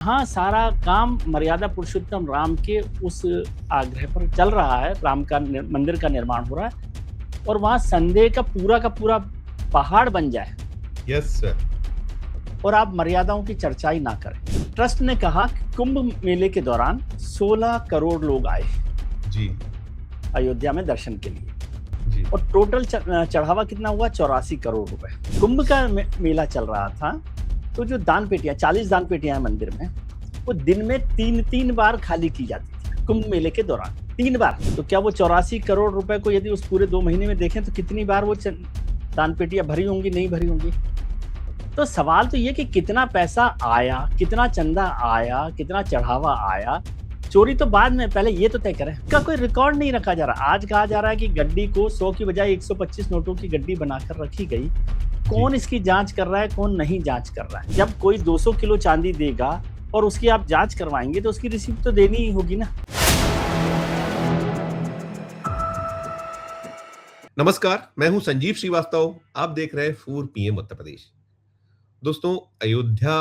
हाँ, सारा काम मर्यादा पुरुषोत्तम राम के उस आग्रह पर चल रहा है। राम का मंदिर का निर्माण हो रहा है और वहाँ संदेह का पूरा पहाड़ बन जाए यस सर। और आप मर्यादाओं की चर्चा ही ना करें। ट्रस्ट ने कहा कि कुंभ मेले के दौरान 16 करोड़ लोग आए जी अयोध्या में दर्शन के लिए जी और टोटल चढ़ावा कितना हुआ? 84 करोड़ रुपए। कुंभ का मेला चल रहा था, तो जो दान पेटियां 40 दान पेटियां हैं मंदिर में, वो दिन में तीन बार खाली की जाती थी कुंभ मेले के दौरान, 3 बार। तो क्या वो 84 करोड़ रुपए को यदि उस पूरे 2 महीने में देखें तो कितनी बार वो दान पेटियां भरी होंगी, नहीं भरी होंगी? तो सवाल तो ये कि कितना पैसा आया, कितना चंदा आया, कितना चढ़ावा आया। चोरी तो बाद में, पहले ये तो तय करें। का कोई रिकॉर्ड नहीं रखा जा रहा। आज कहा जा रहा है कि गड्डी को 100 की बजाय 125 नोटों की गड्डी बनाकर रखी गई। कौन इसकी जांच कर रहा है, कौन नहीं जांच कर रहा है? जब कोई 200 किलो चांदी देगा और उसकी आप जांच करवाएंगे तो उसकी रिसीप्ट तो देनी ही होगी ना। नमस्कार, मैं हूं संजीव श्रीवास्तव। आप देख रहे हैं 4 PM उत्तर प्रदेश। दोस्तों, अयोध्या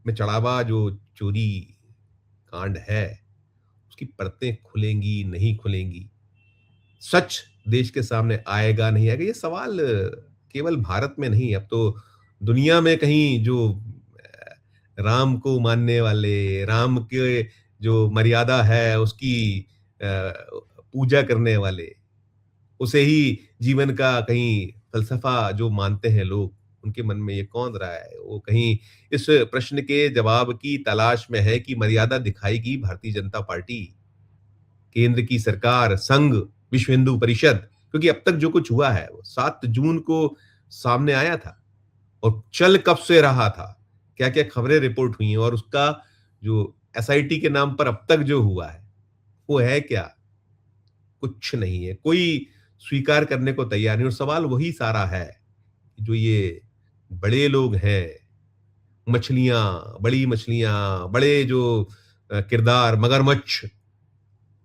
में चढ़ावा जो चोरी कांड है, उसकी परतें खुलेंगी नहीं खुलेंगी, सच देश के सामने आएगा नहीं आएगा, ये सवाल केवल भारत में नहीं, अब तो दुनिया में कहीं जो राम को मानने वाले, राम के जो मर्यादा है उसकी पूजा करने वाले, उसे ही जीवन का कहीं फलसफा जो मानते हैं लोग, उनके मन में ये कौन रहा है? वो कहीं इस प्रश्न के जवाब की तलाश में है कि मर्यादा दिखाएगी भारतीय जनता पार्टी, केंद्र की सरकार, संघ, विश्व हिंदू परिषद। क्योंकि अब तक जो कुछ हुआ है वो 7 जून को सामने आया था और चल कब से रहा था, क्या-क्या खबरें रिपोर्ट हुई हैं और उसका जो एसआईटी के नाम पर अब तक जो हुआ है, वो है क्या? कुछ नहीं है। कोई स्वीकार करने को तैयार नहीं और सवाल वही सारा है, जो ये बड़े लोग हैं, मछलियाँ, बड़ी मछलियाँ, बड़े जो किरदार, मगरमच्छ,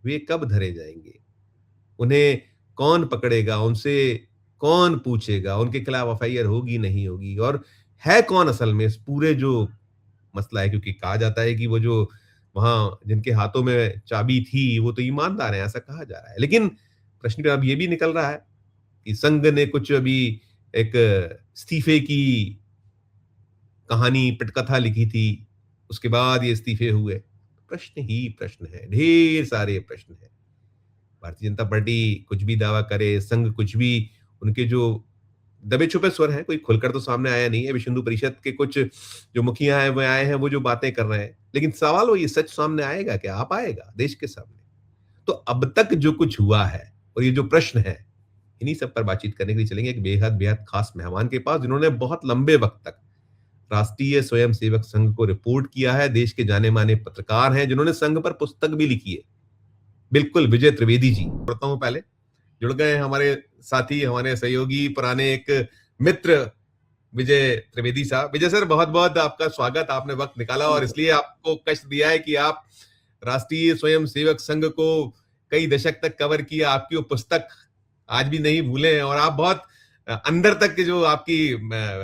वे कब धरे जाएँगे? उन्हें कौन पकड़ेगा? उनसे कौन पूछेगा? उनके खिलाफ एफआईआर होगी, नहीं होगी? और है कौन असल में इस पूरे जो मसला है? क्योंकि कहा जाता है कि वो जो वहाँ जिनके हाथों में चाबी थी, वो तो ईमानदार हैं, ऐसा कहा जा रहा है। लेकिन प्रश्न अब ये भी निकल रहा है कि संघ ने कुछ अभी एक इस्तीफे की कहानी, पटकथा लिखी थी, उसके बाद ये इस्तीफे हुए। प्रश्न ही प्रश्न है, ढेर सारे प्रश्न हैं। भारतीय जनता पार्टी कुछ भी दावा करे, संघ कुछ भी, उनके जो दबे छुपे स्वर हैं, कोई खुलकर तो सामने आया नहीं है। विश्व हिंदू परिषद के कुछ जो मुखिया हैं, वो आए हैं, वो जो बातें कर रहे हैं। लेकिन सवाल वो ये सच सामने आएगा क्या? आ पाएगा देश के सामने? तो अब तक जो कुछ हुआ है और ये जो प्रश्न है, इन्हीं सब पर बातचीत करने के लिए चलेंगे एक बेहद खास मेहमान के पास, जिन्होंने बहुत लंबे वक्त तक राष्ट्रीय स्वयंसेवक संघ को रिपोर्ट किया है। देश के जाने-माने पत्रकार हैं, जिन्होंने संघ पर पुस्तक भी लिखी है। बिल्कुल, विजय त्रिवेदी जी। पढ़ता हूँ पहले, जुड़ गए हैं हमारे साथी, हमारे सहयोगी, पुराने एक मित्र विजय त्रिवेदी साहब। विजय सर, बहुत-बहुत आपका स्वागत। आपने वक्त निकाला और इसलिए आपको कष्ट दिया है कि आप राष्ट्रीय स्वयंसेवक संघ को कई दशक तक कवर किया। आपकी वो पुस्तक आज भी नहीं भूले हैं और आप बहुत अंदर तक की जो आपकी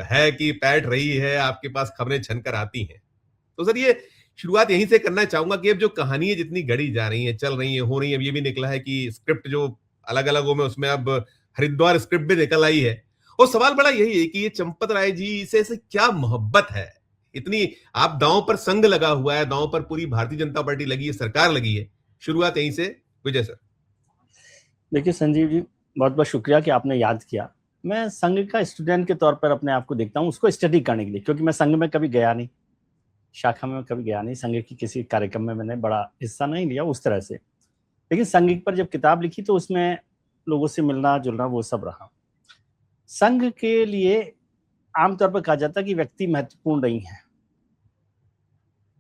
है कि पैठ रही है, आपके पास खबरें छनकर आती हैं। तो सर, ये शुरुआत यहीं से करना चाहूंगा कि अब जो कहानियां जितनी गढ़ी जा रही हैं, चल रही हैं, हो रही हैं, अब ये भी निकला है कि स्क्रिप्ट जो अलग-अलग हो में उसमें अब हरिद्वार स्क्रिप्ट भी निकल आई है। और सवाल बड़ा यही है कि ये चंपत राय जी से क्या मोहब्बत है? इतनी आप दांव पर संघ लगा हुआ है, दांव पर पूरी भारतीय जनता पार्टी लगी है, सरकार लगी है। शुरुआत यहीं से, विजय सर। देखिए संजीव जी, बहुत-बहुत शुक्रिया कि आपने याद किया। मैं संघ का स्टूडेंट के तौर पर अपने आप को देखता हूँ, उसको स्टडी करने के लिए, क्योंकि मैं संघ में कभी गया नहीं, शाखा में कभी गया नहीं, संघ की किसी कार्यक्रम में मैंने बड़ा हिस्सा नहीं लिया उस तरह से। लेकिन संघ पर जब किताब लिखी तो उसमें लोगों से मिलना जुलना वो सब रहा। संघ के लिए आमतौर पर कहा जाता है कि व्यक्ति महत्वपूर्ण नहीं है।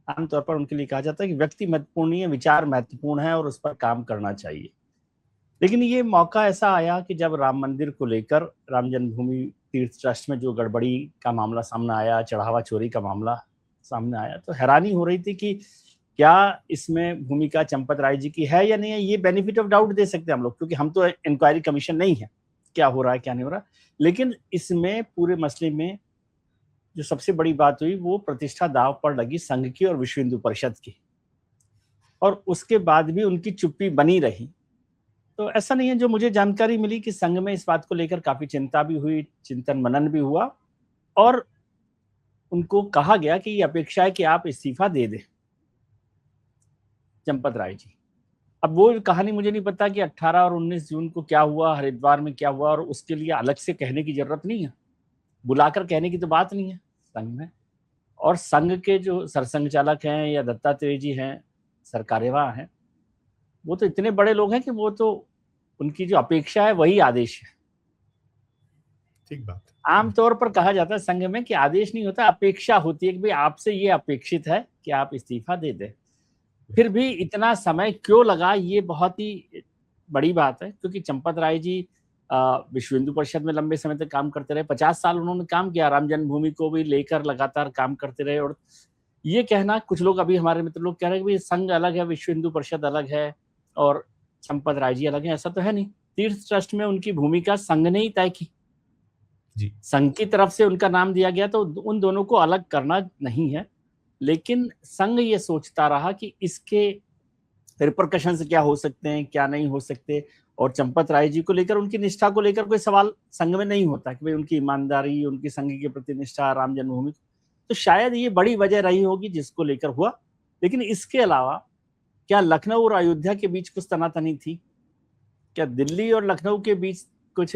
आमतौर पर उनके लिए कहा जाता है कि व्यक्ति महत्वपूर्ण नहीं है, विचार महत्वपूर्ण है और उस पर काम करना चाहिए। लेकिन ये मौका ऐसा आया कि जब राम मंदिर को लेकर राम जन्मभूमि तीर्थ ट्रस्ट में जो गड़बड़ी का मामला सामने आया, चढ़ावा चोरी का मामला सामने आया, तो हैरानी हो रही थी कि क्या इसमें भूमिका चंपत राय जी की है या नहीं है। ये बेनिफिट ऑफ डाउट दे सकते हैं हम लोग, क्योंकि हम तो इंक्वायरी कमीशन नहीं है, क्या हो रहा है क्या नहीं हो रहा। लेकिन इसमें पूरे मसले में जो सबसे बड़ी बात हुई वो प्रतिष्ठा दांव पर लगी संघ की और विश्व हिंदू परिषद की, और उसके बाद भी उनकी चुप्पी बनी रही। तो ऐसा नहीं है, जो मुझे जानकारी मिली कि संघ में इस बात को लेकर काफी चिंता भी हुई, चिंतन मनन भी हुआ, और उनको कहा गया कि ये अपेक्षा है कि आप इस्तीफा दे दें, चंपत राय जी। अब वो कहानी मुझे नहीं पता कि 18 और 19 जून को क्या हुआ, हरिद्वार में क्या हुआ, और उसके लिए अलग से कहने की जरूरत नहीं है, बुलाकर कहने की तो बात नहीं है संघ में। और संघ के जो सरसंघ चालक हैं या दत्तात्रेय जी हैं, सरकार्यवाह हैं, वो तो इतने बड़े लोग हैं कि वो तो, उनकी जो अपेक्षा है वही आदेश है। ठीक बात। आमतौर पर कहा जाता है संघ में कि आदेश नहीं होता, अपेक्षा होती है कि भाई आपसे ये अपेक्षित है कि आप इस्तीफा दे दें। फिर भी इतना समय क्यों लगा, ये बहुत ही बड़ी बात है, क्योंकि चंपत राय जी विश्व हिंदू परिषद में लंबे समय तक काम करते रहे, 50 साल उन्होंने काम किया, राम जन्मभूमि को भी लेकर लगातार काम करते रहे। और ये कहना, कुछ लोग अभी हमारे मित्र लोग कह रहे हैं कि संघ अलग है, विश्व हिंदू परिषद अलग है और चंपत राय जी अलग है, ऐसा तो है नहीं। तीर्थ ट्रस्ट में उनकी भूमिका संघ ने ही तय की जी। संघ की तरफ से उनका नाम दिया गया, तो उन दोनों को अलग करना नहीं है। लेकिन संघ ये सोचता रहा कि इसके रिपरकशंस क्या हो सकते हैं, क्या नहीं हो सकते, और चंपत राय जी को लेकर, उनकी निष्ठा को लेकर कोई सवाल संघ में नहीं होता कि भाई उनकी ईमानदारी, उनकी संघ के प्रति निष्ठा, राम जन्मभूमि, तो शायद ये बड़ी वजह रही होगी जिसको लेकर हुआ। लेकिन इसके अलावा क्या लखनऊ और अयोध्या के बीच कुछ तनातनी थी? क्या दिल्ली और लखनऊ के बीच कुछ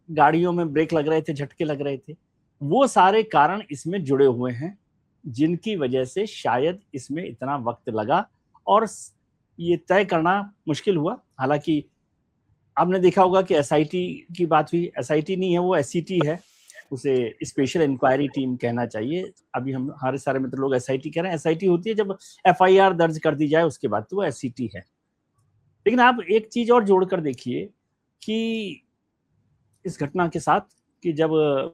गाड़ियों में ब्रेक लग रहे थे, झटके लग रहे थे? वो सारे कारण इसमें जुड़े हुए हैं, जिनकी वजह से शायद इसमें इतना वक्त लगा और ये तय करना मुश्किल हुआ। हालांकि आपने देखा होगा कि एसआईटी की बात हुई, एसआईटी नहीं है वो एससीटी है, उसे स्पेशल इंक्वायरी टीम कहना चाहिए। अभी हम हमारे सारे मित्र लोग एसआईटी कह रहे हैं, एसआईटी होती है जब एफआईआर दर्ज कर दी जाए उसके बाद, तो वो एससीटी है। लेकिन आप एक चीज और जोड़कर देखिए कि इस घटना के साथ, कि जब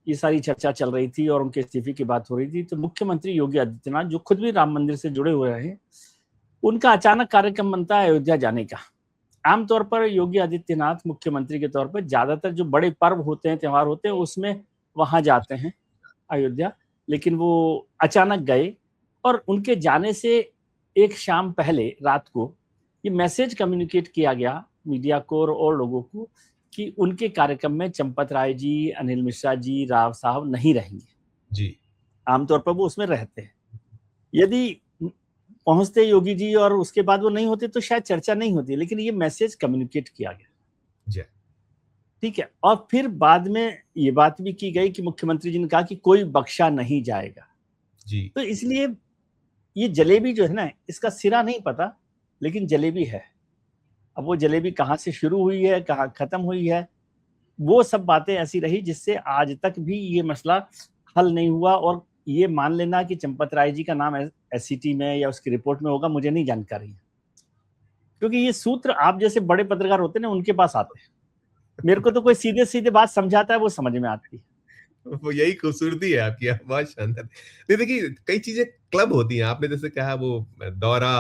ये सारी चर्चा चल रही थी और उनके इस्तीफे की बात हो रही थी, तो मुख्यमंत्री योगी आदित्यनाथ, जो खुद भी राम मंदिर से जुड़े हुए हैं, उनका अचानक कार्यक्रम बनता है अयोध्या जाने का। आमतौर पर योगी आदित्यनाथ मुख्यमंत्री के तौर पर ज्यादातर जो बड़े पर्व होते हैं, त्यौहार होते हैं, उसमें वहां जाते हैं अयोध्या, लेकिन वो अचानक गए। और उनके जाने से एक शाम पहले रात को ये मैसेज कम्युनिकेट किया गया मीडिया को और लोगों को कि उनके कार्यक्रम में चंपत राय जी, अनिल मिश्रा जी, राव साहब नहीं रहेंगे जी। आमतौर पर वो उसमें रहते हैं। यदि पहुंचते योगी जी और उसके बाद वो नहीं होते तो शायद चर्चा नहीं होती, लेकिन ये मैसेज कम्युनिकेट किया गया। जी। ठीक है। और फिर बाद में ये बात भी की गई कि मुख्यमंत्री जी ने कहा कि कोई बख्शा नहीं जाएगा जी। तो इसलिए ये जलेबी जो है ना, इसका सिरा नहीं पता, लेकिन जलेबी है। अब वो जलेबी कहाँ से शुरू हुई है, कहाँ खत्म हुई है, वो सब बातें ऐसी रही जिससे आज तक भी ये मसला हल नहीं हुआ। और ये मान लेना कि चंपत राय जी का नाम एससीटी में या उसकी रिपोर्ट में होगा, मुझे नहीं जानकारी है, क्योंकि ये सूत्र आप जैसे बड़े पत्रकार होते हैं ना, उनके पास आते हैं। मेरे को तो कोई सीधे सीधे बात समझाता है, वो समझ में आती है। वो यही खूबसूरती है आपकी, बहुत शानदार। नहीं देखिए, कई चीजें क्लब होती हैं, आपने जैसे कहा वो दौरा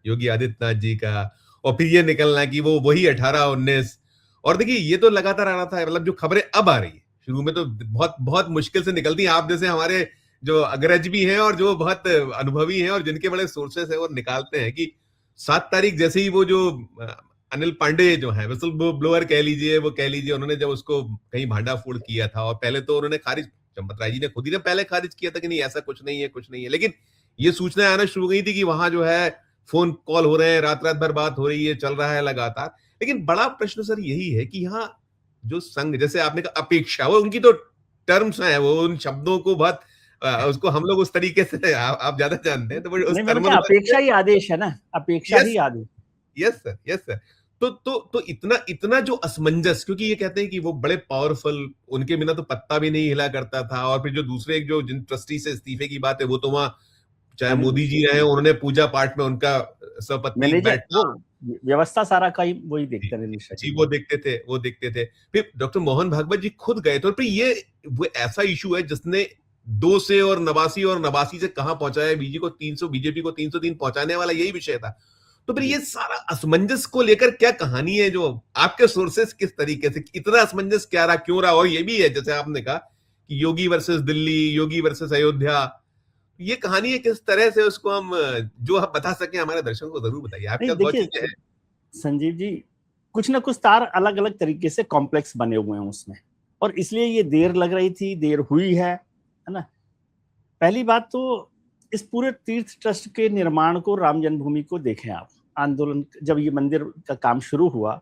योगी आदित्यनाथ जी का, और फिर ये निकलना कि वो वही 18-19, और देखिए ये तो लगातार आना था, मतलब जो खबरें अब आ रही है, शुरू में तो बहुत बहुत मुश्किल से निकलती हैं। आप जैसे हमारे जो अग्रज भी हैं और जो बहुत अनुभवी हैं और जिनके बड़े सोर्सेस है, वो निकालते हैं कि 7 तारीख जैसे ही वो जो अनिल पांडे जो है विसल ब्लोअर कह लीजिए, वो कह लीजिए, उन्होंने जब उसको कहीं भांडा फोड़ किया था, और पहले तो उन्होंने खारिज, चंपत राय जी ने खुद ही ने पहले खारिज किया था कि नहीं ऐसा कुछ नहीं है, कुछ नहीं है, लेकिन ये सूचनाएं आना शुरू हो गई थी कि वहां जो है फोन कॉल हो रहे हैं, रात रात भर बात हो रही है, चल रहा है लगातार। लेकिन बड़ा प्रश्न सर यही है कि यहाँ जो संघ, जैसे आपने कहा अपेक्षा, वो उनकी तो टर्म्स हैं, वो उन शब्दों को बहुत उसको हम लोग उस तरीके से आप ज्यादा जानते हैं, तो वो उस अपेक्षा ही आदेश है ना, अपेक्षा ही आदेश। Yes sir, yes sir. तो इतना जो असमंजस, क्योंकि ये कहते हैं कि वो बड़े पावरफुल, उनके बिना तो पत्ता भी नहीं हिला करता था, और फिर जो दूसरे जो जिन ट्रस्टी से इस्तीफे की बात है, वो तो वहां चाहे मोदी जी रहे, उन्होंने पूजा पाठ में उनका सपत्नी बैठना, व्यवस्था सारा का ही वही देखते रहे जी, वो देखते थे। फिर डॉक्टर मोहन भागवत जी खुद गए थे, और फिर ये वो ऐसा इशू है जिसने 2 से और 89 और 89 से कहां पहुंचाया, बीजेपी को 303 पहुंचाने वाला यही विषय था। तो फिर ये सारा असमंजस को लेकर क्या कहानी है, जो आपके सोर्सेस किस तरीके से, इतना असमंजस क्या रहा, क्यों रहा? और ये भी है जैसे आपने कहा कि योगी वर्सेस दिल्ली, योगी वर्सेस अयोध्या, ये कहानी है, किस तरह से उसको हम जो आप बता सके हमारे दर्शकों को जरूर बताइए। आपके नहीं पास बहुत देखिए चीजें हैं। संजीव जी, कुछ ना कुछ तार अलग अलग तरीके से कॉम्प्लेक्स बने हुए हैं उसमें, और इसलिए ये देर लग रही थी, देर हुई है ना। पहली बात तो इस पूरे तीर्थ ट्रस्ट के निर्माण को, राम जन्मभूमि को देखें आप। आंदोलन जब ये मंदिर का काम शुरू हुआ,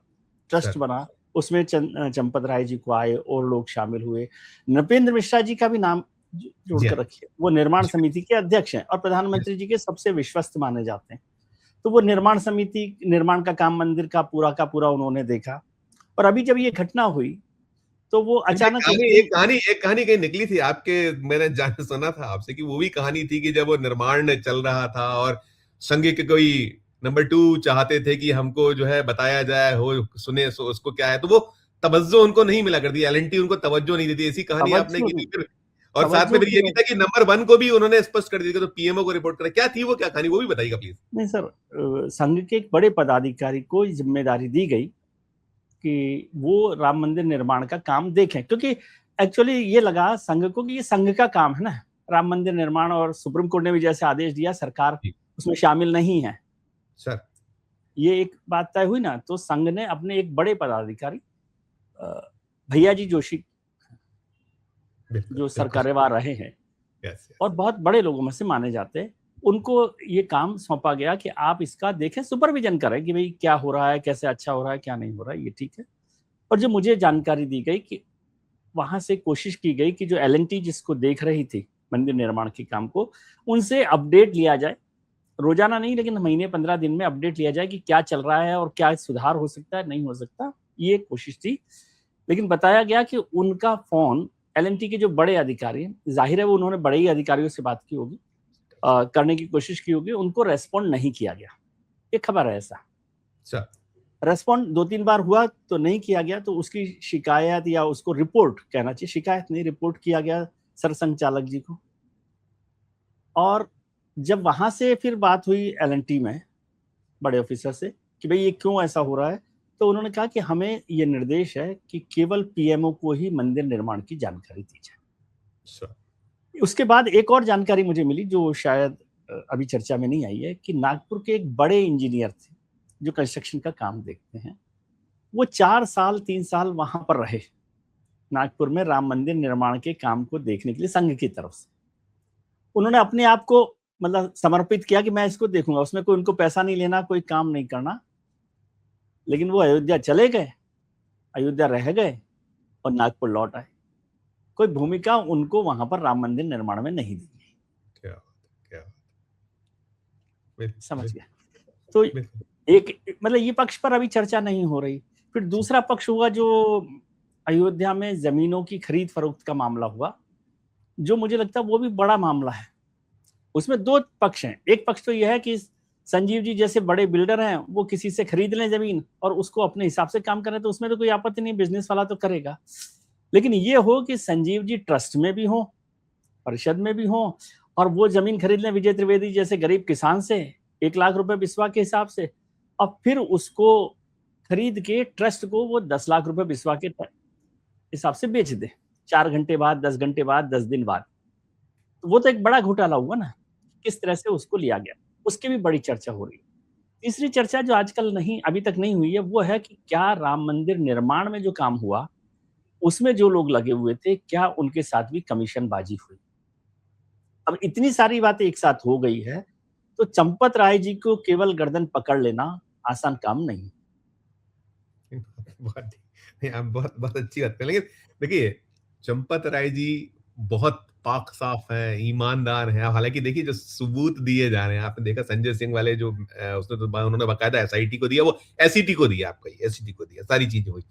ट्रस्ट सर, बना, उसमें चंपत राय जी को आए और लोग शामिल हुए। नृपेंद्र मिश्रा जी का भी नाम जोड़ जी कर हाँ, रखिए, वो निर्माण जी, समिति के अध्यक्ष हैं और प्रधानमंत्री जी के सबसे विश्वस्त माने जाते हैं। तो वो निर्माण समिति, निर्माण का काम मंदिर का पूरा उन्होंने देखा। और अभी जब ये घटना हुई तो वो मुझे अचानक एक कहानी दिन, एक कहानी कहीं निकली थी आपके, मैंने जान सुना था आपसे कि वो भी कहानी थी कि जब वो निर्माण चल रहा था और संघ के कोई नंबर 2 चाहते थे कि हमको जो है बताया जाए, हो सुने उसको क्या है, तो वो तवज्जो उनको नहीं मिला करती, एलएनटी उनको तवज्जो नहीं देती, ऐसी कहानी आपने तवज्जो की थी नहीं, फिर। और साथ में तवज्जो फिर ये क्यों भी नहीं? था कि नंबर 1 को भी उन्होंने स्पष्ट कर दिया, तो पीएमओ को रिपोर्ट करा, क्या थी वो, क्या कहानी, वो भी बताइएगा प्लीज। नहीं सर, संघ के एक बड़े पदाधिकारी को जिम्मेदारी दी गई कि वो राम मंदिर निर्माण का काम देखें, क्योंकि एक्चुअली ये लगा संघ को कि ये संघ का काम है ना, राम मंदिर निर्माण, और सुप्रीम कोर्ट ने भी जैसे आदेश दिया, सरकार जी उसमें शामिल नहीं है। सर। ये एक बात तय हुई ना, तो संघ ने अपने एक बड़े पदाधिकारी भैया जी जोशी, बिल्कुल जो बिल्कुल। सरकारेवार रहे हैं यस और बहुत बड़े लोगों में से माने जाते हैं, उनको ये काम सौंपा गया कि आप इसका देखें, सुपरविजन करें कि भाई क्या हो रहा है, कैसे अच्छा हो रहा है, क्या नहीं हो रहा है, ये ठीक है। और जो मुझे जानकारी दी गई कि वहां से कोशिश की गई कि जो एलएनटी जिसको देख रही थी मंदिर निर्माण के काम को, उनसे अपडेट लिया जाए, रोजाना नहीं लेकिन महीने 15 दिन में अपडेट लिया जाए कि क्या चल रहा है और क्या सुधार हो सकता है, नहीं हो सकता, ये कोशिश थी। लेकिन बताया गया कि उनका फोन, एलएनटी के जो बड़े अधिकारी हैं, जाहिर है वो उन्होंने बड़े ही अधिकारियों से बात की होगी, करने की कोशिश की होगी, उनको रेस्पॉन्ड नहीं किया गया, ये खबर है ऐसा। सर। रेस्पॉन्ड 2-3 बार हुआ तो नहीं किया गया, तो उसकी शिकायत, या उसको रिपोर्ट कहना चाहिए, शिकायत नहीं, रिपोर्ट किया गया सरसंघचालक जी को। और जब वहां से फिर बात हुई एलएनटी में बड़े ऑफिसर से कि भाई ये क्यों ऐसा हो रहा है, तो उन्होंने कहा कि हमें ये निर्देश है कि केवल पीएमओ को ही मंदिर निर्माण की जानकारी दी जाए। सर। उसके बाद एक और जानकारी मुझे मिली जो शायद अभी चर्चा में नहीं आई है, कि नागपुर के एक बड़े इंजीनियर थे जो कंस्ट्रक्शन का काम देखते हैं, वो 4 साल 3 साल वहां पर रहे नागपुर में राम मंदिर निर्माण के काम को देखने के लिए संघ की तरफ से। उन्होंने अपने आप को मतलब समर्पित किया कि मैं इसको देखूंगा, उसमें कोई उनको पैसा नहीं लेना, कोई काम नहीं करना। लेकिन वो अयोध्या चले गए, अयोध्या रह गए और नागपुर लौट आए। कोई भूमिका उनको वहां पर राम मंदिर निर्माण में नहीं दी गई। क्या क्या बिल्कुल समझ बिल्कुल गया? तो बिल्कुल। एक मतलब ये पक्ष पर अभी चर्चा नहीं हो रही। फिर दूसरा पक्ष हुआ जो अयोध्या में जमीनों की खरीद फरोख्त का मामला हुआ, जो मुझे लगता है वो भी बड़ा मामला है। उसमें 2 पक्ष हैं। एक पक्ष तो यह है कि संजीव जी जैसे बड़े बिल्डर हैं, वो किसी से खरीद लें जमीन और उसको अपने हिसाब से काम करें, तो उसमें तो कोई आपत्ति नहीं, बिजनेस वाला तो करेगा। लेकिन ये हो कि संजीव जी ट्रस्ट में भी हो, परिषद में भी हो, और वो जमीन खरीद लें विजय त्रिवेदी जैसे गरीब किसान से 1 लाख रुपए बिस्वा के हिसाब से, और फिर उसको खरीद के ट्रस्ट को वो 10 लाख रुपए बिस्वा के हिसाब से बेच दे 4 घंटे बाद, 10 घंटे बाद, 10 दिन बाद। तो वो तो एक बड़ा घोटाला हुआ ना, किस तरह से उसको लिया गया, उसकी भी बड़ी चर्चा हो रही है। तीसरी चर्चा जो आजकल नहीं, अभी तक नहीं हुई है, वो है कि क्या राम मंदिर निर्माण में जो काम हुआ, उसमें जो लोग लगे हुए थे, क्या उनके साथ भी कमीशनबाजी हुई? अब इतनी सारी बातें एक साथ हो गई है, तो चंपत राय जी को केवल गर्दन पकड़ लेना आसान काम नहीं। बहुत नहीं, आप बहुत बहुत अच्छी बात करें, लेकिन देखिए चंपत राय जी बहुत पाक साफ हैं, ईमानदार हैं। हालांकि देखिए जो सबूत दिए जा रहे हैं, आपने देखा संजय सिंह वाले जो उसने तो उन्होंने बकायदा एसआईटी को दिया, वो एसईटी को दिया, आपका एसईटी को दिया, सारी चीजें हुई।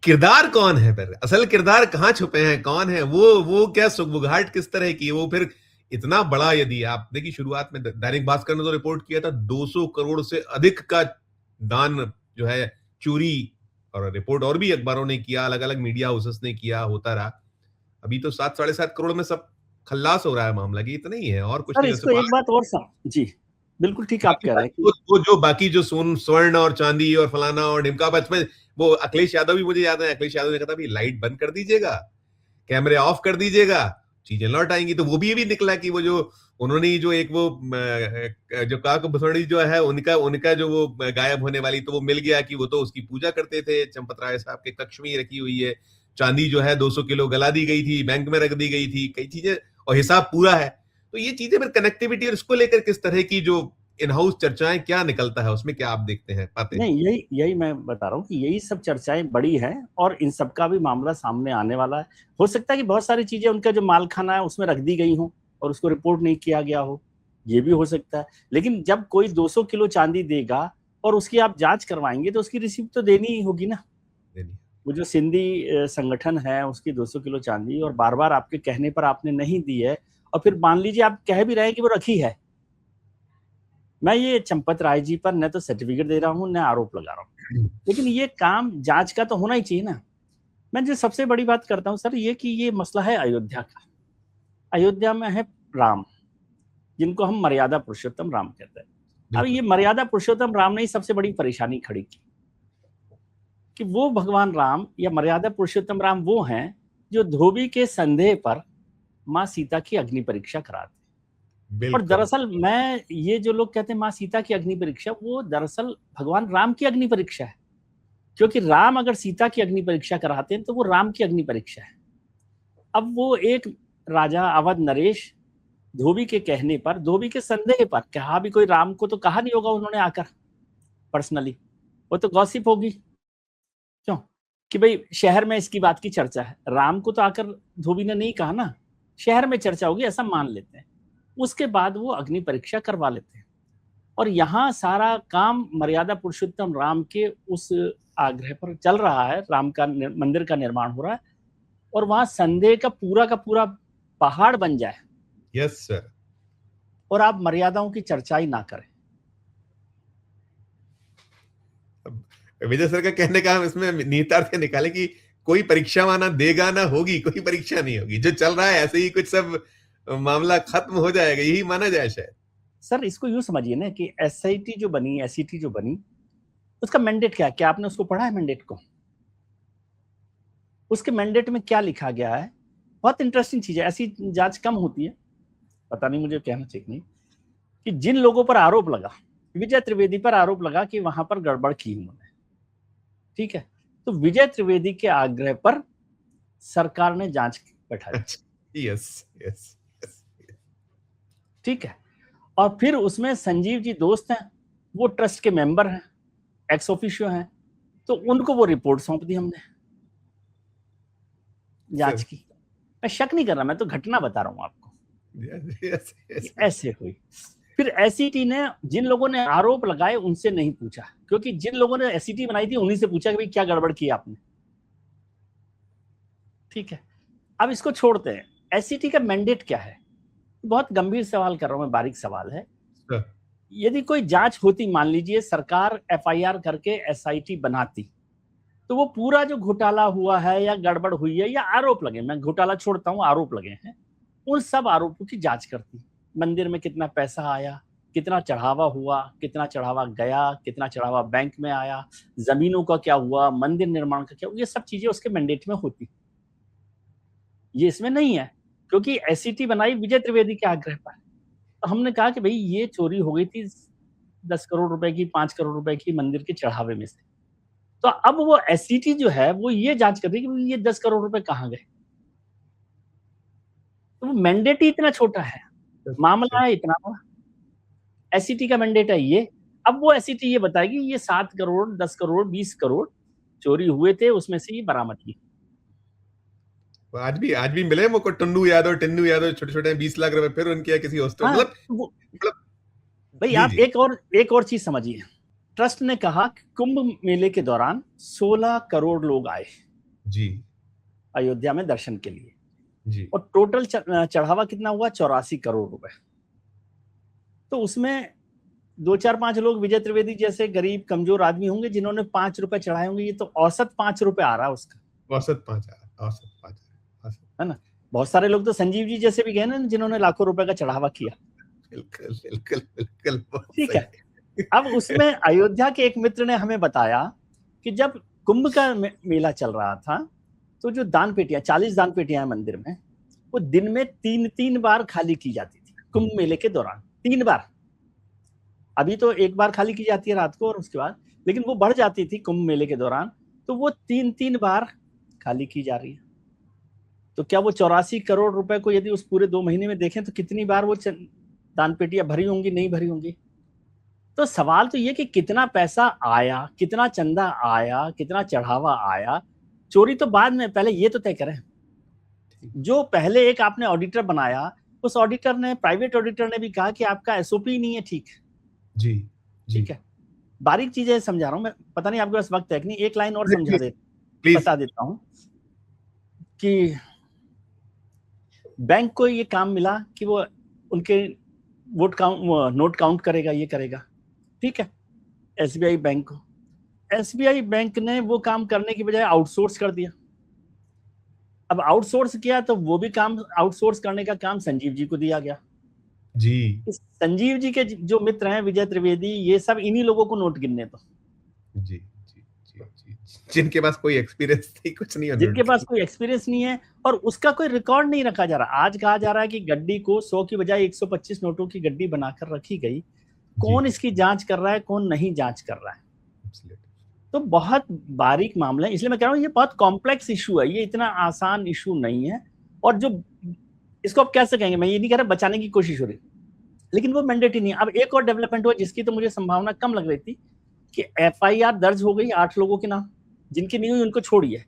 किरदार कौन है फिर, असल किरदार कहाँ छुपे हैं, कौन है वो क्या सुगबुगाहट किस तरह की है वो फिर इतना बड़ा? यदि आप देखिए शुरुआत में दैनिक भास्कर ने तो रिपोर्ट किया था 200 करोड़ से अधिक का दान जो है चोरी, और रिपोर्ट और भी अखबारों ने किया, अलग अलग मीडिया हाउसेस ने किया, होता रहा। अभी तो 7-7.5 करोड़ में सब खल्लास हो रहा है मामला, की इतना ही है और कुछ सर नहीं। इसको वैसे एक बात और जी, बिल्कुल ठीक आप बाकी कह रहे हैं वो, कि वो जो बाकी जो स्वर्ण और चांदी और फलाना और ढिमका, बच में वो अखिलेश यादव भी, मुझे याद है अखिलेश यादव ने कहा था लाइट बंद कर दीजिएगा, कैमरे ऑफ कर दीजिएगा, चीजें लौट आएंगी। तो वो भी ये भी निकला कि वो जो उन्होंने जो एक वो जो काक भुसड़ी जो है उनका उनका जो वो गायब होने वाली, तो वो मिल गया कि वो तो उसकी पूजा करते थे, चंपत राय साहब के कक्ष में ही रखी हुई है। चांदी जो है 200 किलो गला दी गई थी, बैंक में रख दी गई थी, कई चीजें, और हिसाब पूरा है। तो ये चीजें फिर कनेक्टिविटी और इसको लेकर किस तरह की जो इन हाउस चर्चाएं, क्या निकलता है उसमें, क्या आप देखते हैं, पाते हैं? नहीं, यही यही मैं बता रहा हूँ कि यही सब चर्चाएं बड़ी हैं और इन सब का भी मामला सामने आने वाला है। हो सकता है कि बहुत सारी चीजें उनका जो मालखाना है उसमें रख दी गई हो और उसको रिपोर्ट नहीं किया गया हो, ये भी हो सकता है। लेकिन जब कोई 200 किलो चांदी देगा और उसकी आप जांच करवाएंगे तो उसकी रिसिप्ट तो देनी ही होगी ना। वो जो सिंधी संगठन है उसकी 200 किलो चांदी और बार बार आपके कहने पर आपने नहीं दी है, और फिर मान लीजिए आप कह भी रहे हैं कि वो रखी है। मैं ये चंपत राय जी पर न तो सर्टिफिकेट दे रहा हूँ न आरोप लगा रहा हूँ, लेकिन ये काम जांच का तो होना ही चाहिए ना। मैं जो सबसे बड़ी बात करता हूँ सर, ये कि ये मसला है अयोध्या का। अयोध्या में है राम, जिनको हम मर्यादा पुरुषोत्तम राम कहते हैं। अब ये मर्यादा पुरुषोत्तम राम ने ही सबसे बड़ी परेशानी खड़ी की कि वो भगवान राम या मर्यादा पुरुषोत्तम राम वो हैं जो धोबी के संदेह पर माँ सीता की अग्नि परीक्षा कराते। और दरअसल मैं ये जो लोग कहते हैं माँ सीता की अग्नि परीक्षा, वो दरअसल भगवान राम की अग्नि परीक्षा है, क्योंकि राम अगर सीता की अग्नि परीक्षा कराते हैं तो वो राम की अग्नि परीक्षा है। अब वो एक राजा अवध नरेश धोबी के कहने पर, धोबी के संदेह पर, कहा भी कोई राम को तो कहा नहीं होगा उन्होंने आकर पर्सनली, वो तो गॉसिप होगी, क्यों कि भाई शहर में इसकी बात की चर्चा है, राम को तो आकर धोबी ने नहीं कहा ना, शहर में चर्चा होगी ऐसा मान लेते हैं। उसके बाद वो अग्नि परीक्षा करवा लेते हैं और यहाँ सारा काम मर्यादा पुरुषोत्तम राम के उस आग्रह पर चल रहा है। राम का मंदिर का निर्माण हो रहा है और वहां संदेह का पूरा पहाड़ बन जाए। Yes sir. और आप मर्यादाओं की चर्चा ही ना करें। विजय सर का कहने का हम इसमें निहितार्थ निकाले कि कोई परीक्षा माना देगा ना होगी, कोई परीक्षा नहीं होगी, जो चल रहा है ऐसे ही कुछ सब मामला खत्म हो जाएगा, यही माना जाए शायद। सर इसको यूं समझिए ना कि एसआईटी जो बनी, एसईटी जो बनी, उसका मैंडेट क्या है? क्या आपने उसको पढ़ा है मैंडेट को? उसके मैंडेट में क्या लिखा गया है? बहुत इंटरेस्टिंग चीज है। ऐसी जांच कम होती है, पता नहीं, मुझे कहना चाहिए नहीं, कि जिन लोगों पर आरोप लगा, विजय त्रिवेदी पर आरोप लगा कि वहां पर गड़बड़ की उन्होंने, ठीक है, तो विजय त्रिवेदी के आग्रह पर सरकार ने जांच बैठा दी। यस यस, ठीक है। और फिर उसमें संजीव जी दोस्त हैं, वो ट्रस्ट के मेंबर हैं, एक्स ऑफिशियो हैं, तो उनको वो रिपोर्ट सौंप दी हमने जांच की। मैं शक नहीं कर रहा, मैं तो घटना बता रहा हूं आपको। yes, yes. ऐसे हुई। फिर एसईटी ने जिन लोगों ने आरोप लगाए उनसे नहीं पूछा, क्योंकि जिन लोगों ने एसईटी बनाई थी उन्हीं से पूछा कि भाई क्या गड़बड़ की आपने। ठीक है, अब इसको छोड़ते हैं। एसईटी का मैंडेट क्या है? बहुत गंभीर सवाल कर रहा हूं मैं, बारीक सवाल है। यदि कोई जांच होती, मान लीजिए सरकार एफआईआर करके एसआईटी बनाती, तो वो पूरा जो घोटाला हुआ है या गड़बड़ हुई है या आरोप लगे, मैं घोटाला छोड़ता हूं, आरोप लगे हैं, उन सब आरोपों की जांच करती। मंदिर में कितना पैसा आया, कितना चढ़ावा हुआ, कितना चढ़ावा गया, कितना चढ़ावा बैंक में आया, जमीनों का क्या हुआ, मंदिर निर्माण का क्या हुआ, ये सब चीजें उसके मैंडेट में होती। ये इसमें नहीं है, क्योंकि एसईटी बनाई विजय त्रिवेदी के आग्रह पर। तो हमने कहा कि भाई ये चोरी हो गई थी 10 करोड़ रुपए की, 5 करोड़ रुपए की मंदिर के चढ़ावे में से। तो अब वो एसईटी जो है वो ये जांच कर रही है कि ये 10 करोड़ रुपए कहाँ गए। तो वो मैंडेट ही इतना छोटा है, मामला है इतना बड़ा। एसईटी का मैंडेट है ये। अब वो एसईटी ये बताएगी ये 7 करोड़, 10 करोड़, 20 करोड़ चोरी हुए थे, उसमें से ये बरामद की। आज भी मिले मुझको टिन्नू यादव छोटे-छोटे 20 लाख रुपए फिर उनके किसी हॉस्टल, मतलब भाई आप एक और चीज समझिए। ट्रस्ट ने कहा कि कुंभ मेले के दौरान 16 करोड़ लोग आए जी अयोध्या में दर्शन के लिए जी, और टोटल चढ़ावा कितना हुआ? 84 करोड़ रुपए। तो उसमें 2-4-5 लोग विजय त्रिवेदी जैसे गरीब कमजोर आदमी होंगे जिन्होंने 5 रुपए चढ़ाए होंगे। ये तो औसत 5 रुपए आ रहा है उसका, औसत 5 है ना। बहुत सारे लोग तो संजीव जी जैसे भी गए ना, जिन्होंने लाखों रुपए का चढ़ावा किया। बिल्कुल ठीक है। अब उसमें अयोध्या के एक मित्र ने हमें बताया कि जब कुंभ का मेला चल रहा था तो जो दान पेटियां 40 दान पेटियां हैं मंदिर में, वो दिन में 3-3 बार खाली की जाती थी कुंभ मेले के दौरान। 3 बार। अभी तो एक बार खाली की जाती है रात को और उसके बाद, लेकिन वो बढ़ जाती थी कुंभ मेले के दौरान, तो वो 3-3 बार खाली की जा रही है। तो क्या वो 84 करोड़ रुपए को यदि उस पूरे 2 महीने में देखें तो कितनी बार वो दान पेटियां भरी होंगी, नहीं भरी होंगी? तो सवाल तो ये कि कितना पैसा आया, कितना चंदा आया, कितना चढ़ावा आया, चोरी तो बाद में, पहले ये तो तय करें। जो पहले एक आपने ऑडिटर बनाया, उस ऑडिटर ने, प्राइवेट ऑडिटर ने भी कहा कि आपका एसओपी नहीं है ठीक। जी, जी। ठीक है, बारीक चीजें समझा रहा हूं मैं, पता नहीं आपके पास वक्त है कि नहीं, एक लाइन और समझा दे, प्लीज। बता देता हूं कि बैंक को ये काम मिला कि वो उनके नोट काउंट करेगा, ये करेगा, ठीक है, एसबीआई बैंक को। एसबीआई बैंक ने वो काम करने की बजाय आउटसोर्स कर दिया। अब आउटसोर्स किया तो वो भी काम, आउटसोर्स करने का काम संजीव जी को दिया गया। जी, इस संजीव जी के जो मित्र हैं, विजय त्रिवेदी, ये सब इन्हीं लोगों को नोट गिनने तो, जी, जी, जी, जी। जिनके पास कोई एक्सपीरियंस नहीं, कुछ नहीं है, जिनके पास कोई एक्सपीरियंस नहीं है और उसका कोई रिकॉर्ड नहीं रखा जा रहा। आज कहा जा रहा है कि गड्डी को 100 की बजाय 125 नोटों की गड्डी बनाकर रखी गई। कौन इसकी जांच कर रहा है, कौन नहीं जांच कर रहा है? तो बहुत बारीक मामला है, इसलिए मैं कह रहा हूँ ये बहुत कॉम्प्लेक्स इशू है, ये इतना आसान इशू नहीं है। और जो इसको आप कैसे कहेंगे, मैं ये नहीं कह रहा बचाने की कोशिश हो रही, लेकिन वो मैंडेटरी नहीं है। अब एक और डेवलपमेंट हुआ जिसकी तो मुझे संभावना कम लग रही थी कि एफआईआर दर्ज हो गई 8 लोगों के नाम, जिनकी नहीं हुई उनको छोड़िए।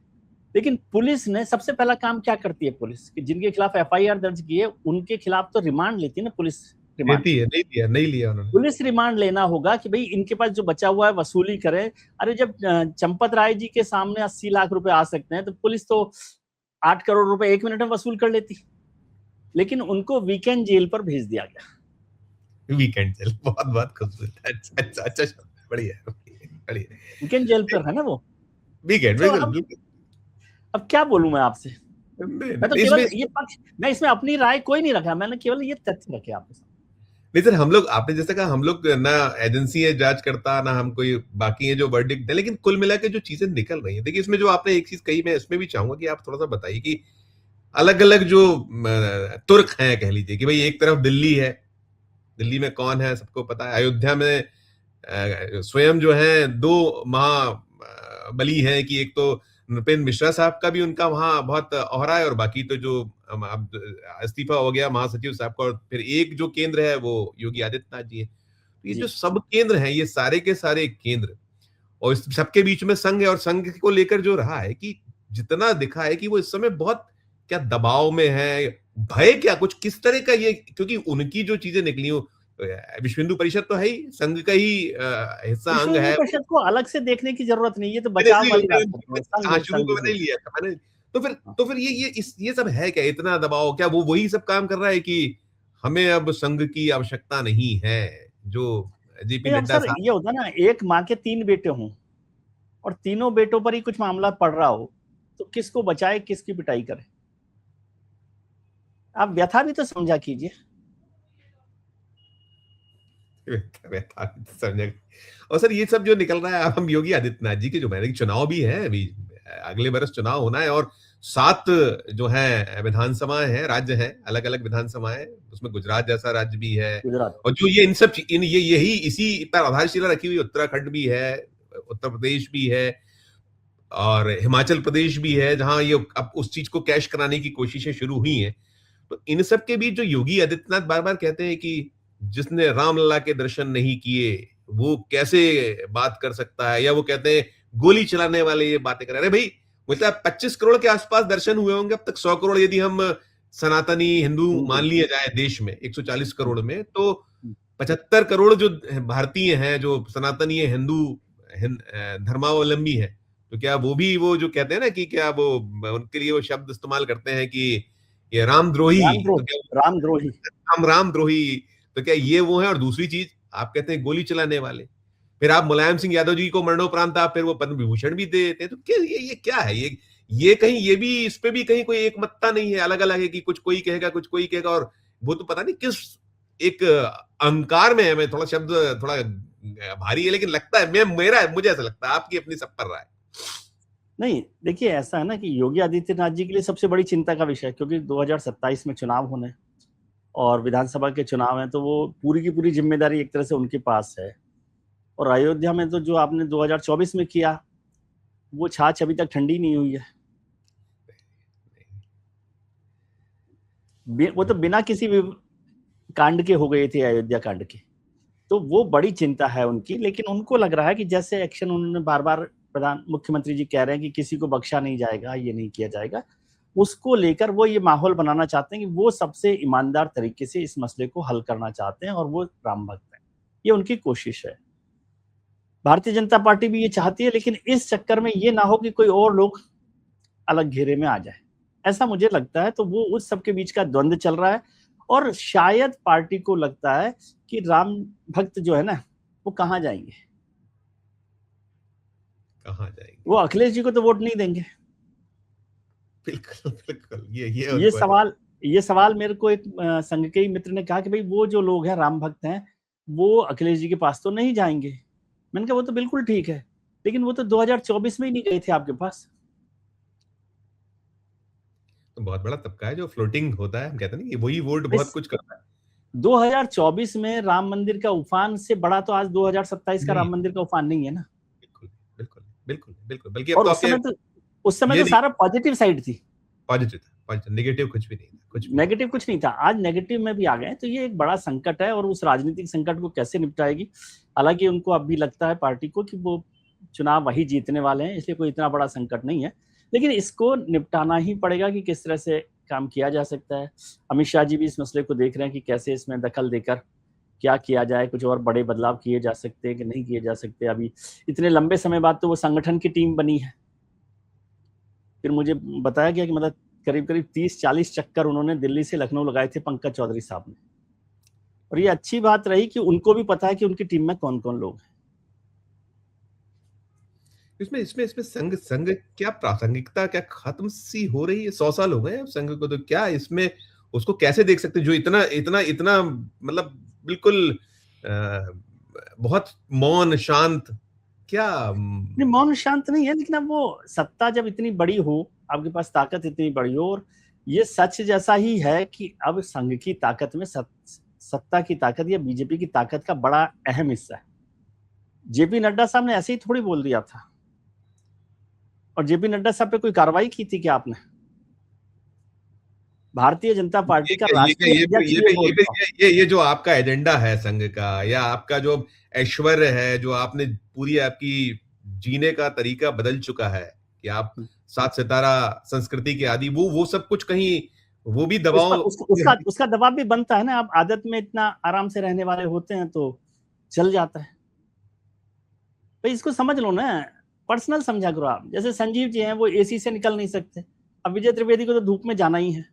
लेकिन पुलिस ने सबसे पहला काम क्या करती है, पुलिस कि जिनके खिलाफ एफआईआर दर्ज की है उनके खिलाफ तो रिमांड लेती है ना पुलिस। रिमांड लेती है, नहीं लिया उन्होंने। पुलिस रिमांड लेना होगा कि भाई इनके पास जो बचा हुआ है वसूली करे। अरे जब चंपत राय जी के सामने 80 लाख रुपए आ सकते हैं तो पुलिस तो 8 करोड़ रुपए 1 मिनट में वसूल कर लेती, लेकिन उनको वीकेंड जेल पर भेज दिया गया। वीकेंड जेल, बहुत बहुत खूबसूरत, अच्छा शब्द, बढ़िया, बढ़िया। वीकेंड जेल पर है ना वो। वीकेंड, तो बिल्कुल, बिल्कुल। अब क्या बोलूं मैं आपसे, मैं तो केवल इसमें ये पक्ष, मैं इसमें अपनी राय कोई नहीं रखा, मैंने केवल ये तथ्य रखे आपके सामने। नहीं सर, हम लोग, आपने जैसे कहा, हम लोग ना एजेंसी है जांच करता, ना हम कोई बाकी है जो वर्डिक्ट है, लेकिन कुल मिला के जो चीजें निकल रही हैं, देखिए इसमें जो आपने एक चीज कही, मैं इसमें भी चाहूंगा कि आप थोड़ा सा बताइए कि अलग अलग जो तुर्क हैं, कह लीजिए कि भाई एक तरफ दिल्ली है, दिल्ली में कौन है सबको पता है, अयोध्या में स्वयं जो है 2 महाबली हैं कि एक तो नृपेंद्र मिश्रा साहब का भी उनका वहां बहुत औहरा है, और बाकी तो जो अब इस्तीफा हो गया महासचिव साहब का, और फिर एक जो केंद्र है वो योगी आदित्यनाथ जी है। तो ये जो सब केंद्र हैं, ये सारे के सारे केंद्र, और इस सबके बीच में संघ है, और संघ को लेकर जो रहा है कि जितना दिखा है कि वो इस समय बहुत क्या दबाव में है, भय क्या, कुछ किस तरह का ये, क्योंकि उनकी जो चीजें निकली हो, विश्व हिंदू परिषद तो है ही, संघ का ही हिस्सा, विश्व अंग हिंदू है। परिषद को अलग से देखने की जरूरत नहीं, ये तो बचाव वाली बात है, हाँ, शुरू संघ में मैंने लिया था मैंने। तो फिर ये सब है क्या, इतना दबाव, क्या वो वही सब काम कर रहा है कि हमें अब संघ की आवश्यकता नहीं है, जो जेपी नहीं, नड्डा अक्सर साहब। ये होता है ना, एक माँ के 3 बेटे हों और तीनों बेटों पर ही कुछ मामला पड़ रहा हो, तो किसको बचाए, किसकी पिटाई करे? आप व्यथा भी तो समझा कीजिए। समझे। और सर ये सब जो निकल रहा है, अब हम योगी आदित्यनाथ जी के जो मैंने चुनाव भी है अभी, अगले बरस चुनाव होना है, और 7 जो है विधानसभाएं हैं, राज्य हैं, अलग अलग विधानसभाएं, उसमें गुजरात जैसा राज्य भी है, गुजरात, और जो ये इन सब ये यही इसी पर आधारशिला रखी हुई उत्तराखंड भी है, उत्तर प्रदेश भी है, और हिमाचल प्रदेश भी है, जहां ये अब उस चीज को कैश कराने की कोशिशें शुरू हुई हैं। तो इन सब के बीच जो योगी आदित्यनाथ बार बार कहते हैं कि जिसने रामलला के दर्शन नहीं किए वो कैसे बात कर सकता है, या वो कहते हैं गोली चलाने वाले ये बातें कर रहे हैं। भाई मुझे 25 करोड़ के आसपास दर्शन हुए होंगे अब तक, 100 करोड़ यदि हम सनातनी हिंदू मान लिया जाए देश में 140 करोड़ में, तो 75 करोड़ जो भारतीय हैं, जो सनातनी हिंदू धर्मावलंबी है, तो क्या वो भी, वो जो कहते हैं ना कि क्या वो उनके लिए वो शब्द इस्तेमाल करते हैं कि ये रामद्रोही, तो क्या रामद्रोही, रामद्रोही, तो क्या ये वो है? और दूसरी चीज आप कहते हैं गोली चलाने वाले, फिर आप मुलायम सिंह यादव जी को मरणोपरांत आप फिर वो पद्म विभूषण भी दे देते हैं, तो क्या ये क्या है? ये कहीं ये भी, इस पे भी कहीं कोई एक मत्ता नहीं है, अलग अलग है कि कुछ कोई कहेगा कुछ कोई कहेगा, और वो तो पता नहीं किस एक अहंकार में है। मैं थोड़ा शब्द थोड़ा भारी है, लेकिन लगता है मुझे ऐसा लगता है, आपकी अपनी सब पर रहा है। नहीं, देखिए ऐसा है ना कि योगी आदित्यनाथ जी के लिए सबसे बड़ी चिंता का विषय है, क्योंकि 2027 में चुनाव होने और विधानसभा के चुनाव हैं, तो वो पूरी की पूरी जिम्मेदारी एक तरह से उनके पास है। और अयोध्या में तो जो आपने 2024 में किया, वो छाछ अभी तक ठंडी नहीं हुई है। वो तो बिना किसी भी कांड के हो गए थे, अयोध्या कांड के। तो वो बड़ी चिंता है उनकी, लेकिन उनको लग रहा है कि जैसे एक्शन उन्होंने बार बार मुख्यमंत्री जी कह रहे हैं कि किसी को बख्शा नहीं जाएगा, ये नहीं किया जाएगा, उसको लेकर वो ये माहौल बनाना चाहते हैं कि वो सबसे ईमानदार तरीके से इस मसले को हल करना चाहते हैं, और वो राम भक्त है, ये उनकी कोशिश है। भारतीय जनता पार्टी भी ये चाहती है, लेकिन इस चक्कर में ये ना हो कि कोई और लोग अलग घेरे में आ जाए, ऐसा मुझे लगता है। तो वो उस सबके बीच का द्वंद्व चल रहा है, और शायद पार्टी को लगता है कि राम भक्त जो है ना, वो कहाँ जाएंगे, वो अखिलेश जी को तो वोट नहीं देंगे। बिल्कुल बिल्कुल, ये सवाल मेरे को एक संघ के ही मित्र ने कहा कि भाई वो जो लोग हैं राम भक्त हैं, वो अखिलेश जी के पास तो नहीं जाएंगे। मैंने कहा वो तो बिल्कुल ठीक है, लेकिन वो तो 2024 में ही नहीं गए थे आपके पास। तो बहुत बड़ा तबका है जो फ्लोटिंग होता है, हम कहते हैं ना कि वही वोट बहुत कुछ करता है। 2024 में राम मंदिर का उफान से बड़ा तो आज 2027 का राम मंदिर का उफान नहीं है ना। बिल्कुल बिल्कुल बिल्कुल बिल्कुल, बल्कि अब और तो उस समय तो सारा पॉजिटिव साइड थी, पॉजिटिव था, नेगेटिव कुछ भी नहीं था, नेगेटिव कुछ नहीं था। आज नेगेटिव में भी आ गए, तो ये एक बड़ा संकट है, और उस राजनीतिक संकट को कैसे निपटाएगी। हालांकि उनको अब भी लगता है पार्टी को कि वो चुनाव वही जीतने वाले हैं, इसलिए कोई इतना बड़ा संकट नहीं है, लेकिन इसको निपटाना ही पड़ेगा कि किस तरह से काम किया जा सकता है। अमित शाह जी भी इस मसले को देख रहे हैं कि कैसे इसमें दखल देकर क्या किया जाए, कुछ और बड़े बदलाव किए जा सकते हैं कि नहीं किए जा सकते। अभी इतने लंबे समय बाद तो वो संगठन की टीम बनी है। फिर मुझे बताया गया कि मतलब करीब करीब 30-40 चक्कर उन्होंने दिल्ली से लखनऊ लगाए थे पंकज चौधरी साहब ने, और ये अच्छी बात रही कि उनको भी पता है कि उनकी टीम में कौन कौन लोग हैं। इसमें इसमें इसमें संघ क्या प्रासंगिकता क्या खत्म सी हो रही है? 100 साल हो गए संघ को, तो क्या इसमें उसको कैसे देख सकते हैं जो इतना इतना इतना मतलब बिल्कुल बहुत मौन शांत, क्या नहीं, मौन शांत नहीं है, लेकिन अब वो सत्ता जब इतनी बड़ी हो, आपके पास ताकत इतनी बड़ी हो, और ये सच जैसा ही है कि अब संघ की ताकत में सत्ता की ताकत या बीजेपी की ताकत का बड़ा अहम हिस्सा है। जेपी नड्डा साहब ने ऐसे ही थोड़ी बोल दिया था, और जेपी नड्डा साहब पे कोई कार्रवाई की थी क्या आपने? भारतीय जनता पार्टी का राष्ट्रीय अध्यक्ष ये जो आपका एजेंडा है संघ का, या आपका जो ऐश्वर्य है, जो आपने पूरी आपकी जीने का तरीका बदल चुका है कि आप 7 सितारा संस्कृति के आदि, वो सब कुछ कहीं वो भी दबाव उसका दबाव भी बनता है ना। आप आदत में इतना आराम से रहने वाले होते हैं तो चल जाता है। भाई इसको समझ लो ना, पर्सनल समझा करो आप। जैसे संजीव जी हैं, वो एसी से निकल नहीं सकते, अब विजय त्रिवेदी को तो धूप में जाना ही है,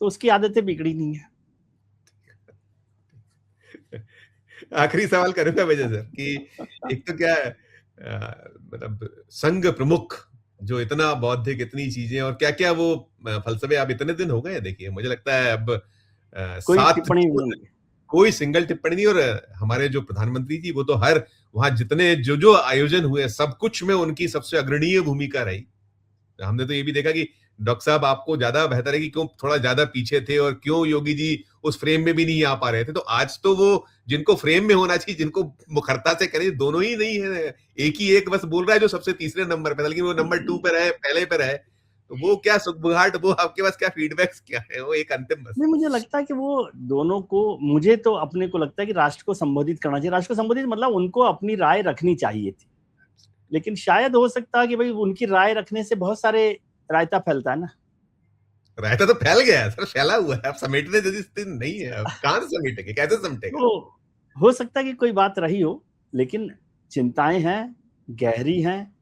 तो उसकी आदतें बिगड़ी नहीं है। आखिरी सवाल करूंगा विजय सर कि एक तो क्या मतलब संघ प्रमुख जो इतना बौद्धिक, इतनी चीजें और क्या क्या वो फलसफे, आप इतने दिन हो गए देखिए, मुझे लगता है अब कोई सिंगल टिप्पणी नहीं। और हमारे जो प्रधानमंत्री जी, वो तो हर वहां जितने जो जो आयोजन हुए सब कुछ में उनकी सबसे अग्रणीय भूमिका रही। हमने तो ये भी देखा कि डॉक्टर साहब आपको ज्यादा बेहतर है कि क्यों थोड़ा ज्यादा पीछे थे और क्यों योगी जी उस फ्रेम में भी नहीं आ पा रहे थे। तो आज तो वो जिनको फ्रेम में होना चाहिए, जिनको मुखरता से करें, दोनों ही नहीं है। एक ही एक बस बोल रहा है जो सबसे तीसरे नंबर पे, लेकिन वो नंबर 2 पे रहे, पहले पे रहे। तो वो क्या सुखबुघाट, वो आपके पास क्या फीडबैक्स क्या है, वो एक अंतिम बस। नहीं, मुझे लगता है कि वो दोनों को, मुझे तो अपने को लगता है कि राष्ट्र को संबोधित करना चाहिए। राष्ट्र को संबोधित मतलब उनको अपनी राय रखनी चाहिए थी, लेकिन शायद हो सकता है कि भाई उनकी राय रखने से बहुत सारे रायता फैलता है ना। रायता तो फैल गया है सर, फैला हुआ है, अब समेटने जैसी स्थिति नहीं है। अब कहां से समेटेंगे, कैसे समेटेगा? तो हो सकता है कि कोई बात रही हो, लेकिन चिंताएं हैं, गहरी हैं,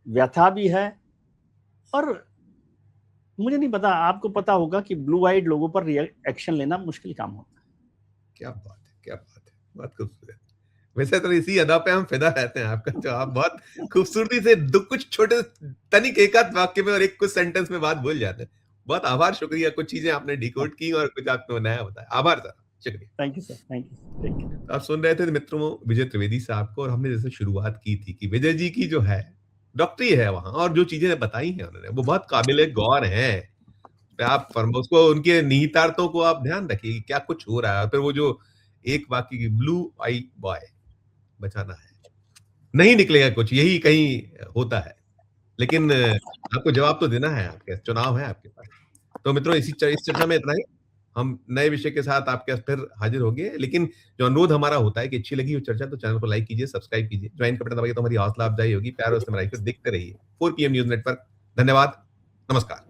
व्यथा भी है, और मुझे नहीं पता, आपको पता होगा कि ब्लू आइड लोगों पर एक्शन लेना मुश्किल काम होता है। क्या बात है, क्या बात है, बहुत खूबसूरत। वैसे तो इसी अदा पे हम फिदा रहते हैं आपका, जो आप बहुत खूबसूरती से कुछ छोटे तनिक एक आध वाक्य में और एक कुछ सेंटेंस में बात भूल जाते हैं। बहुत आभार, शुक्रिया, कुछ चीजें आपने डिकोड की और कुछ आपने नया बताया। आभार सर, शुक्रिया। Thank you sir, thank you. आप सुन रहे थे मित्रों विजय त्रिवेदी साहब को, और हमने जैसे शुरुआत की थी कि विजय जी की जो है डॉक्टरी है वहां, और जो चीजें बताई हैं उन्होंने वो बहुत काबिल गौर हैं। पे आप उसको उनके निहितार्थों को आप ध्यान रखिए कि क्या कुछ हो रहा है। फिर वो जो एक वाक्य की ब्लू आई बॉय बचाना है, नहीं निकलेगा कुछ, यही कहीं होता है। लेकिन आपको जवाब तो देना है, आपके चुनाव है आपके पास। तो मित्रों इस चर्चा में इतना ही। हम नए विषय के साथ आपके फिर हाजिर होंगे, लेकिन जो अनुरोध हमारा होता है कि अच्छी लगी हो चर्चा तो चैनल को लाइक कीजिए, सब्सक्राइब कीजिए, ज्वाइन का बटन दबाइए तो हमारी हौसला अफजाई होगी। प्यार और समझाइए, फिर देखते रहिए 4 PM न्यूज़ नेटवर्क। धन्यवाद, नमस्कार।